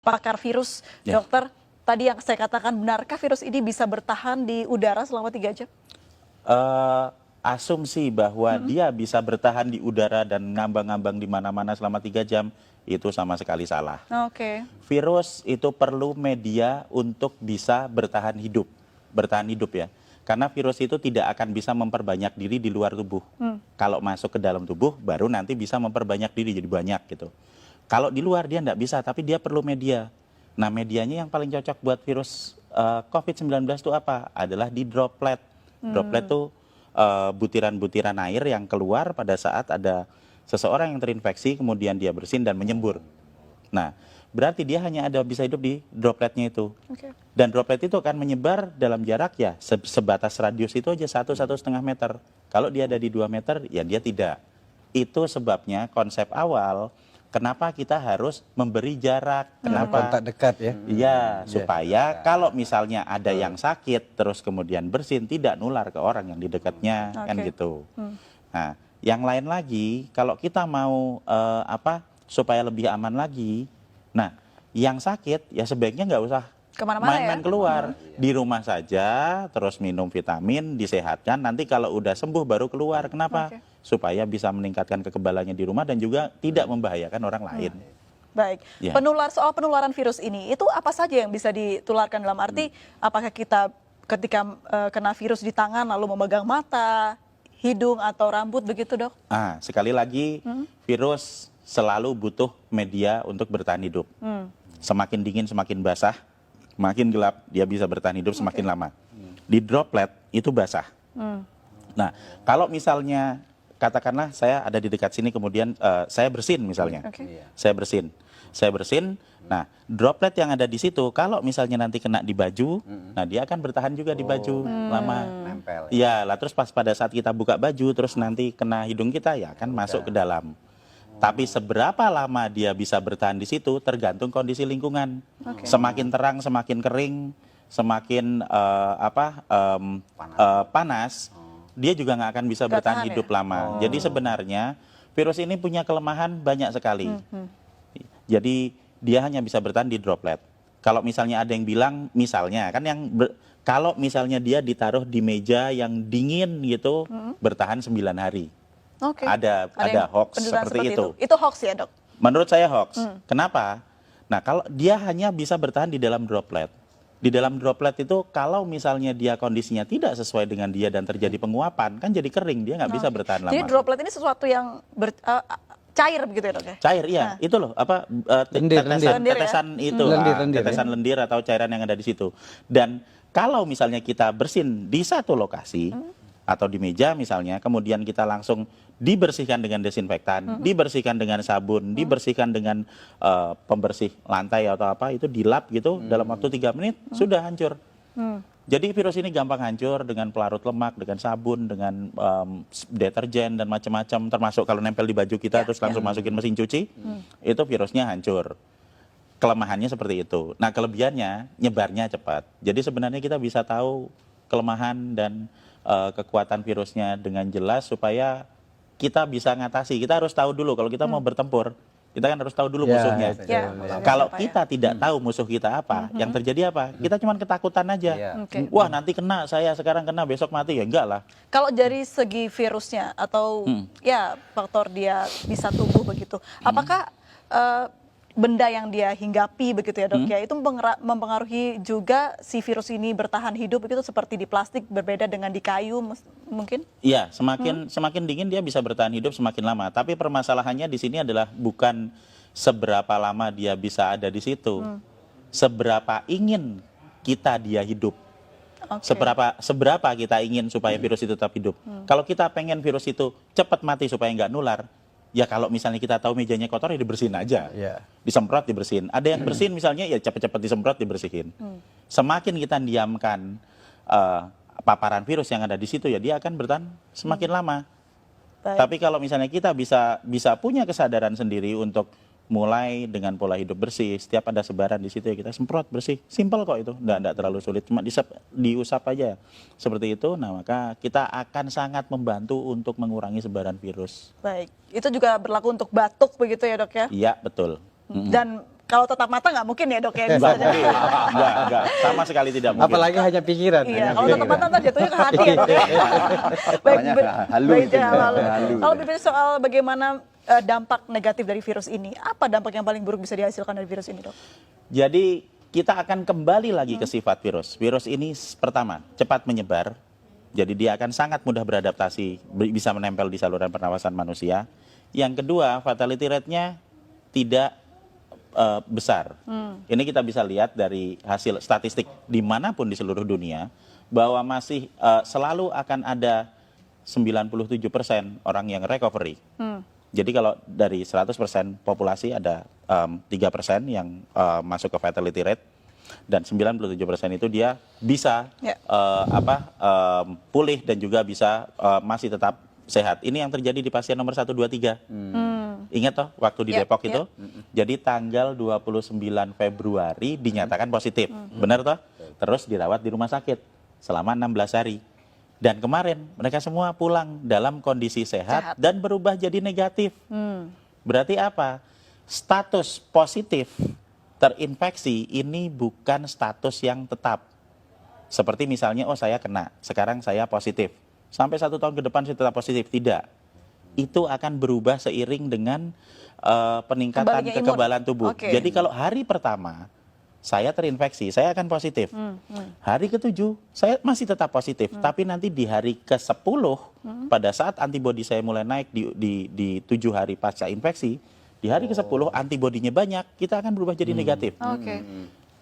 pakar virus, dokter. Tadi yang saya katakan, benarkah virus ini bisa bertahan di udara selama 3 jam? Asumsi bahwa dia bisa bertahan di udara dan ngambang-ngambang di mana-mana selama 3 jam, itu sama sekali salah. Oke. Virus itu perlu media untuk bisa bertahan hidup ya. Karena virus itu tidak akan bisa memperbanyak diri di luar tubuh. Kalau masuk ke dalam tubuh, baru nanti bisa memperbanyak diri jadi banyak gitu. Kalau di luar dia nggak bisa, tapi dia perlu media. Nah, medianya yang paling cocok buat virus COVID-19 itu apa? Adalah di droplet. Droplet itu butiran-butiran air yang keluar pada saat ada seseorang yang terinfeksi, kemudian dia bersin dan menyembur. Nah, berarti dia hanya bisa hidup di dropletnya itu. Dan droplet itu akan menyebar dalam jarak ya sebatas radius itu aja 1-1,5 meter. Kalau dia ada di 2 meter, ya dia tidak. Itu sebabnya konsep awal kenapa kita harus memberi jarak. Kenapa? Kontak dekat ya. Iya, supaya kalau misalnya ada yang sakit terus kemudian bersin, tidak nular ke orang yang di dekatnya, kan gitu. Nah, yang lain lagi, kalau kita mau supaya lebih aman lagi, nah yang sakit ya sebaiknya nggak usah main-main keluar, di rumah saja, terus minum vitamin, disehatkan, nanti kalau udah sembuh baru keluar. Kenapa? Supaya bisa meningkatkan kekebalannya di rumah dan juga tidak membahayakan orang lain. Baik, soal penularan virus ini, itu apa saja yang bisa ditularkan, dalam arti apakah kita ketika kena virus di tangan lalu memegang mata, hidung atau rambut begitu, Dok? Sekali lagi, virus selalu butuh media untuk bertahan hidup. Semakin dingin, semakin basah, makin gelap, dia bisa bertahan hidup semakin lama. Di droplet itu basah. Nah, kalau misalnya katakanlah saya ada di dekat sini, kemudian saya bersin misalnya, saya bersin. Nah, droplet yang ada di situ, kalau misalnya nanti kena di baju, nah dia akan bertahan juga di baju lama. Nempel. Iya, lah terus pas pada saat kita buka baju, terus nanti kena hidung kita, ya akan masuk ke dalam. Tapi seberapa lama dia bisa bertahan di situ tergantung kondisi lingkungan. Semakin terang, semakin kering, semakin panas, dia juga nggak akan bisa bertahan hidup lama. Jadi sebenarnya virus ini punya kelemahan banyak sekali. Jadi dia hanya bisa bertahan di droplet. Kalau misalnya ada yang bilang, misalnya kan kalau misalnya dia ditaruh di meja yang dingin gitu, bertahan 9 hari. Ada hoax seperti itu. Itu hoax ya, Dok? Menurut saya hoax. Kenapa? Nah, kalau dia hanya bisa bertahan di dalam droplet. Di dalam droplet itu kalau misalnya dia kondisinya tidak sesuai dengan dia dan terjadi penguapan, kan jadi kering, dia nggak bisa bertahan lama. Jadi droplet ini sesuatu yang cair begitu ya, Dok ya? Cair, iya. Itu loh, tetesan lendir atau cairan yang ada di situ. Dan kalau misalnya kita bersin di satu lokasi, atau di meja misalnya, kemudian kita langsung dibersihkan dengan desinfektan, dibersihkan dengan sabun, dibersihkan dengan pembersih lantai atau apa, itu dilap gitu, dalam waktu 3 menit sudah hancur. Jadi virus ini gampang hancur dengan pelarut lemak, dengan sabun, dengan deterjen dan macam-macam, termasuk kalau nempel di baju kita terus langsung masukin mesin cuci, itu virusnya hancur. Kelemahannya seperti itu. Nah, kelebihannya nyebarnya cepat. Jadi sebenarnya kita bisa tahu kelemahan dan kekuatan virusnya dengan jelas supaya kita bisa ngatasi. Kita harus tahu dulu kalau kita mau bertempur, kita kan harus tahu dulu musuhnya. Kalau kita tidak tahu musuh kita apa, yang terjadi apa? Kita cuma ketakutan aja. Wah, nanti kena, saya sekarang kena, besok mati, ya enggak lah. Kalau dari segi virusnya atau ya faktor dia bisa tumbuh begitu, apakah benda yang dia hinggapi begitu ya, Dok ya, itu mempengaruhi juga si virus ini bertahan hidup begitu, seperti di plastik berbeda dengan di kayu mungkin? Iya, semakin dingin dia bisa bertahan hidup semakin lama. Tapi permasalahannya di sini adalah bukan seberapa lama dia bisa ada di situ, seberapa ingin kita dia hidup. Seberapa kita ingin supaya virus itu tetap hidup. Kalau kita pengen virus itu cepat mati supaya nggak nular, ya kalau misalnya kita tahu mejanya kotor, ya dibersihin aja. Disemprot, dibersihin. Ada yang bersin misalnya, ya cepat-cepat disemprot, dibersihin. Semakin kita diamkan paparan virus yang ada di situ, ya dia akan bertahan semakin lama. Tapi kalau misalnya kita bisa punya kesadaran sendiri untuk mulai dengan pola hidup bersih, setiap ada sebaran di situ ya kita semprot bersih, simpel kok itu, enggak terlalu sulit, cuma diusap aja seperti itu. Nah, maka kita akan sangat membantu untuk mengurangi sebaran virus. Baik, itu juga berlaku untuk batuk begitu ya, Dok ya? Iya, betul. Dan kalau tetap mata nggak mungkin ya dok ya Enggak, misalnya. enggak, sama sekali tidak mungkin. Apalagi hanya pikiran. Iya, hanya kalau tetap pikiran. mata ntar jatuhnya ke hati ya dok ya. Namanya halu baik, itu, halu. halu. Kalau bicara soal bagaimana dampak negatif dari virus ini, apa dampak yang paling buruk bisa dihasilkan dari virus ini dok? Jadi kita akan kembali lagi ke sifat virus. Virus ini pertama, cepat menyebar. Jadi dia akan sangat mudah beradaptasi, bisa menempel di saluran pernafasan manusia. Yang kedua, fatality rate-nya tidak besar. Ini kita bisa lihat dari hasil statistik dimanapun di seluruh dunia, bahwa masih selalu akan ada 97% orang yang recovery. Jadi kalau dari 100% populasi ada 3% yang masuk ke fatality rate, dan 97% itu dia bisa Ya. pulih dan juga bisa masih tetap sehat. Ini yang terjadi di pasien nomor 1, 2, 3. Ingat toh waktu di Ya, Depok ya. itu? Jadi tanggal 29 Februari dinyatakan positif. Benar toh? Terus dirawat di rumah sakit selama 16 hari. Dan kemarin mereka semua pulang dalam kondisi sehat. Dan berubah jadi negatif. Berarti apa? Status positif terinfeksi ini bukan status yang tetap. Seperti misalnya, oh saya kena, sekarang saya positif. Sampai 1 tahun ke depan saya tetap positif. Tidak. Itu akan berubah seiring dengan peningkatan Kembalinya imun. kekebalan tubuh. Oke. Jadi kalau hari pertama saya terinfeksi, saya akan positif. Hari ke-7 saya masih tetap positif. Tapi nanti di hari ke-10, pada saat antibodi saya mulai naik di 7 hari pasca infeksi, di hari ke-10 antibodinya banyak, kita akan berubah jadi negatif. Oke.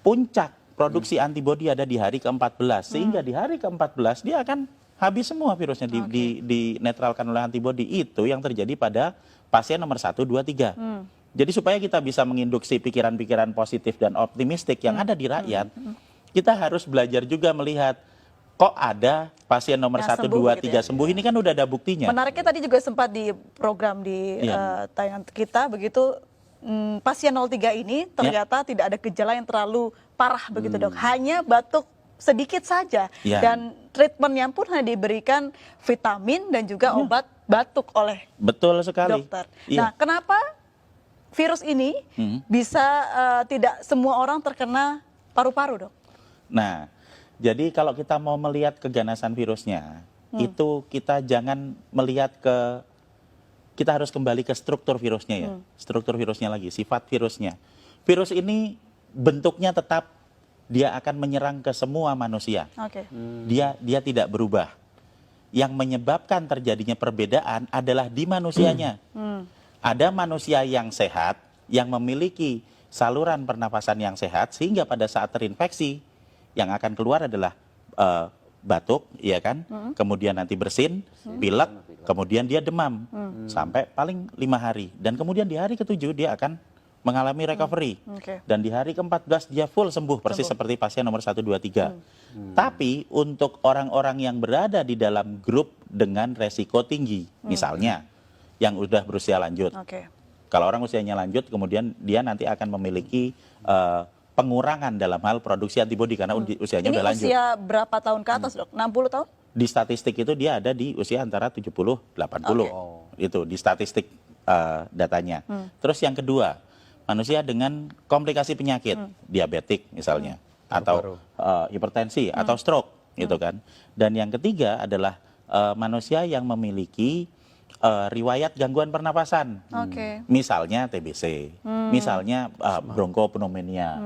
Puncak produksi antibodi ada di hari ke-14, sehingga di hari ke-14 dia akan habis semua virusnya, dinetralkan oleh antibodi. Itu yang terjadi pada pasien nomor 1, 2, 3. Jadi supaya kita bisa menginduksi pikiran-pikiran positif dan optimistik yang ada di rakyat, kita harus belajar juga melihat, kok ada pasien nomor Yang 1, sembuh 2, begitu 3 ya? sembuh, ini kan udah ada buktinya. Menariknya tadi juga sempat di program di Iya. tayangan kita begitu, pasien 03 ini ternyata tidak ada gejala yang terlalu parah begitu dok, hanya batuk sedikit saja Ya. dan treatmentnya pun hanya diberikan vitamin dan juga obat batuk oleh Betul sekali. dokter. Iya. Nah, kenapa virus ini bisa tidak semua orang terkena paru-paru dok? Nah, jadi kalau kita mau melihat keganasan virusnya, itu kita jangan melihat kita harus kembali ke struktur virusnya ya. Struktur virusnya lagi, sifat virusnya. Virus ini bentuknya tetap, dia akan menyerang ke semua manusia. Oke. Dia tidak berubah. Yang menyebabkan terjadinya perbedaan adalah di manusianya. Ada manusia yang sehat, yang memiliki saluran pernafasan yang sehat, sehingga pada saat terinfeksi, yang akan keluar adalah batuk, ya kan? Kemudian nanti bersin, pilek, kemudian dia demam sampai paling 5 hari. Dan kemudian di hari ke-7 dia akan mengalami recovery. Oke. Dan di hari ke-14 dia full sembuh, persis seperti pasien nomor 1, 2, 3. Tapi untuk orang-orang yang berada di dalam grup dengan resiko tinggi, misalnya yang udah berusia lanjut. Oke. Kalau orang usianya lanjut, kemudian dia nanti akan memiliki pengurangan dalam hal produksi antibodi karena usianya Ini udah lanjut. usia berapa tahun ke atas dok? 60 tahun? Di statistik itu dia ada di usia antara 70, 80. Itu di statistik datanya. Terus yang kedua, manusia dengan komplikasi penyakit, diabetik misalnya, atau hipertensi, atau stroke, gitu kan. Dan yang ketiga adalah manusia yang memiliki riwayat gangguan pernapasan. Oke. Misalnya TBC, misalnya bronkopneumonia,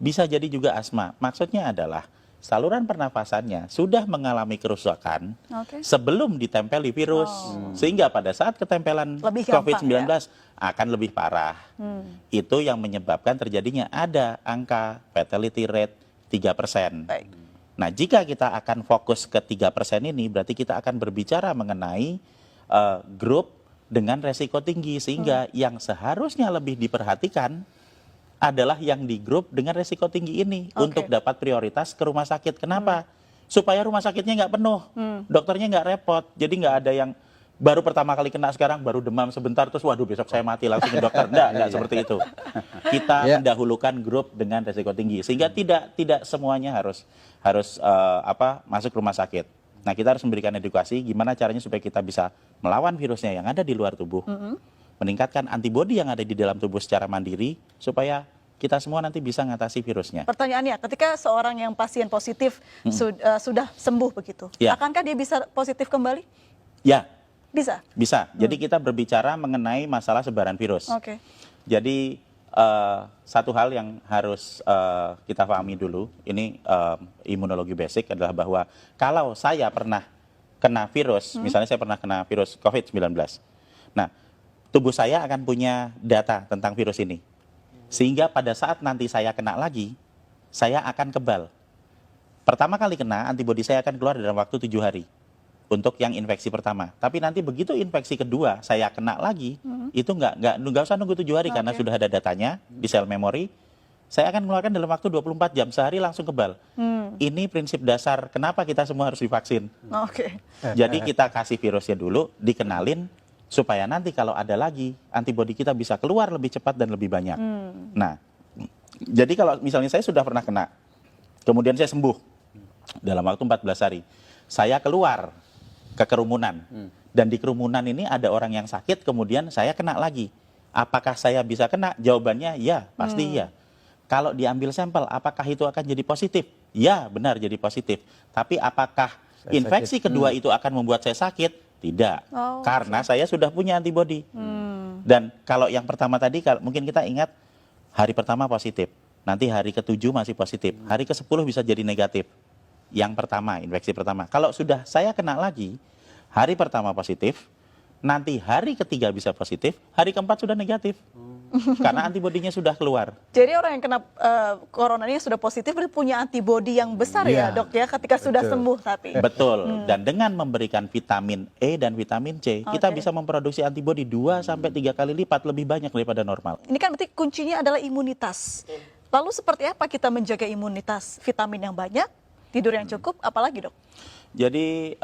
bisa jadi juga asma. Maksudnya adalah saluran pernafasannya sudah mengalami kerusakan Oke. sebelum ditempeli virus, sehingga pada saat ketempelan Lebih gampang, COVID-19 akan lebih parah. Itu yang menyebabkan terjadinya ada angka fatality rate 3%. Baik. Nah, jika kita akan fokus ke 3% ini, berarti kita akan berbicara mengenai grup dengan resiko tinggi, sehingga yang seharusnya lebih diperhatikan adalah yang di grup dengan resiko tinggi ini untuk dapat prioritas ke rumah sakit. Kenapa? Supaya rumah sakitnya nggak penuh, dokternya nggak repot, jadi nggak ada yang baru pertama kali kena sekarang baru demam sebentar terus waduh besok saya mati langsung ke dokter. Enggak seperti itu. Kita mendahulukan grup dengan resiko tinggi, sehingga tidak semuanya harus masuk rumah sakit. Nah, kita harus memberikan edukasi gimana caranya supaya kita bisa melawan virusnya yang ada di luar tubuh, meningkatkan antibodi yang ada di dalam tubuh secara mandiri, supaya kita semua nanti bisa ngatasi virusnya. Pertanyaannya, ketika seorang yang pasien positif sudah sembuh begitu, Ya. akankah dia bisa positif kembali? Ya, Bisa. bisa. Jadi kita berbicara mengenai masalah sebaran virus. Oke. Jadi satu hal yang harus kita pahami dulu, ini imunologi basic adalah bahwa kalau saya pernah kena virus, misalnya saya pernah kena virus COVID-19, nah tubuh saya akan punya data tentang virus ini. Sehingga pada saat nanti saya kena lagi, saya akan kebal. Pertama kali kena, antibodi saya akan keluar dalam waktu 7 hari untuk yang infeksi pertama. Tapi nanti begitu infeksi kedua saya kena lagi, itu nggak usah nunggu 7 hari karena Oke. sudah ada datanya di sel memori. Saya akan mengeluarkan dalam waktu 24 jam, sehari langsung kebal. Ini prinsip dasar kenapa kita semua harus divaksin. Oke. Jadi kita kasih virusnya dulu, dikenalin, supaya nanti kalau ada lagi, antibodi kita bisa keluar lebih cepat dan lebih banyak. Nah, jadi kalau misalnya saya sudah pernah kena, kemudian saya sembuh dalam waktu 14 hari, saya keluar ke kerumunan, dan di kerumunan ini ada orang yang sakit, kemudian saya kena lagi. Apakah saya bisa kena? Jawabannya ya, pasti iya. Kalau diambil sampel, apakah itu akan jadi positif? Ya, benar jadi positif. Tapi apakah Saya infeksi sakit. kedua itu akan membuat saya sakit? Tidak, Oh, karena saya sudah punya antibodi. Dan kalau yang pertama tadi, mungkin kita ingat hari pertama positif, nanti hari ke-7 masih positif, hari ke-10 bisa jadi negatif. Yang pertama, infeksi pertama. Kalau sudah saya kena lagi, hari pertama positif, nanti hari ketiga bisa positif, hari keempat sudah negatif. Karena antibodinya sudah keluar. Jadi orang yang kena corona ini sudah positif berarti punya antibodi yang besar ya Iya, dok ya ketika sudah betul. sembuh tapi. Betul. Dan dengan memberikan vitamin E dan vitamin C, kita Oke. bisa memproduksi antibodi 2-3 kali lipat lebih banyak daripada normal. Ini kan berarti kuncinya adalah imunitas. Lalu seperti apa kita menjaga imunitas? Vitamin yang banyak, tidur yang cukup, apalagi dok? Jadi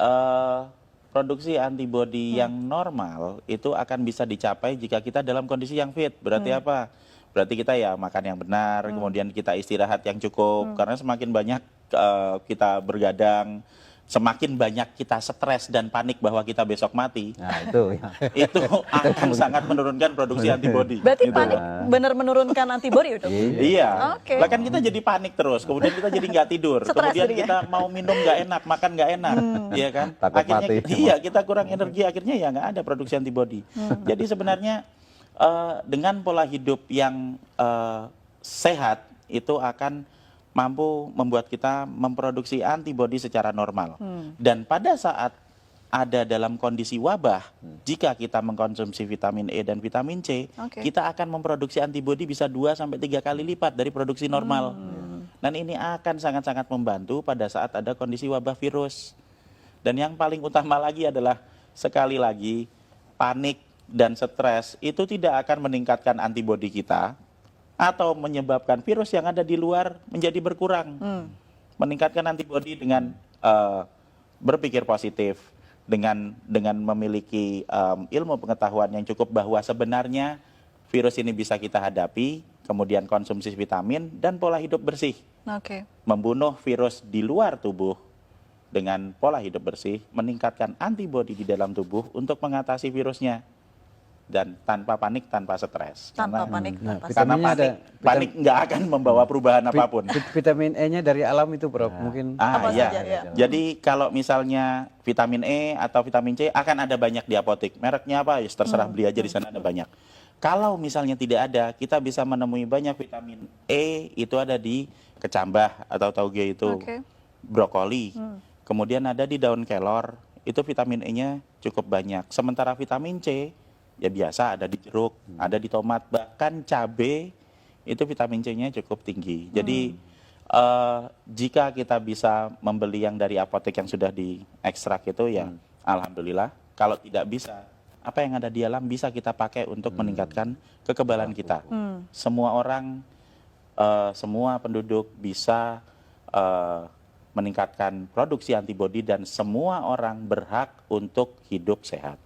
produksi antibodi yang normal itu akan bisa dicapai jika kita dalam kondisi yang fit. Berarti apa? Berarti kita ya makan yang benar, kemudian kita istirahat yang cukup. Karena semakin banyak kita bergadang, semakin banyak kita stres dan panik bahwa kita besok mati, Nah, itu ya. itu akan sangat menurunkan produksi antibodi. Berarti gitu. panik benar menurunkan antibodi ya dok? Iya, Oke. lah kan kita jadi panik terus, kemudian kita jadi nggak tidur, Stres kemudian jadinya. kita mau minum nggak enak, makan nggak enak, iya kan? Takut Akhirnya mati. iya kita kurang energi, akhirnya ya nggak ada produksi antibodi. Jadi sebenarnya dengan pola hidup yang sehat itu akan mampu membuat kita memproduksi antibodi secara normal. Dan pada saat ada dalam kondisi wabah, jika kita mengkonsumsi vitamin E dan vitamin C, Oke. kita akan memproduksi antibodi bisa 2-3 kali lipat dari produksi normal. Dan ini akan sangat-sangat membantu pada saat ada kondisi wabah virus. Dan yang paling utama lagi adalah, sekali lagi, panik dan stres itu tidak akan meningkatkan antibodi kita, atau menyebabkan virus yang ada di luar menjadi berkurang. Meningkatkan antibodi dengan berpikir positif, dengan memiliki ilmu pengetahuan yang cukup bahwa sebenarnya virus ini bisa kita hadapi, kemudian konsumsi vitamin dan pola hidup bersih. Oke. Membunuh virus di luar tubuh dengan pola hidup bersih, meningkatkan antibodi di dalam tubuh untuk mengatasi virusnya. Dan tanpa panik, tanpa stres. Tanpa Karena- panik, Nah, tanpa Karena vitaminnya ada panik nggak akan membawa perubahan apapun. Vitamin E-nya dari alam itu, Prof. Mungkin Apa Iya. saja, ya. Jadi kalau misalnya vitamin E atau vitamin C akan ada banyak di apotek. Mereknya apa? Ya terserah beli aja, di sana ada banyak. Kalau misalnya tidak ada, kita bisa menemui banyak vitamin E, itu ada di kecambah atau tauge itu, Oke. brokoli. Kemudian ada di daun kelor, itu vitamin E-nya cukup banyak. Sementara vitamin C ya biasa ada di jeruk, ada di tomat, bahkan cabai itu vitamin C-nya cukup tinggi. Jadi jika kita bisa membeli yang dari apotek yang sudah diekstrak itu ya alhamdulillah. Kalau tidak bisa, apa yang ada di alam bisa kita pakai untuk meningkatkan kekebalan kita. Semua orang, semua penduduk bisa meningkatkan produksi antibodi dan semua orang berhak untuk hidup sehat.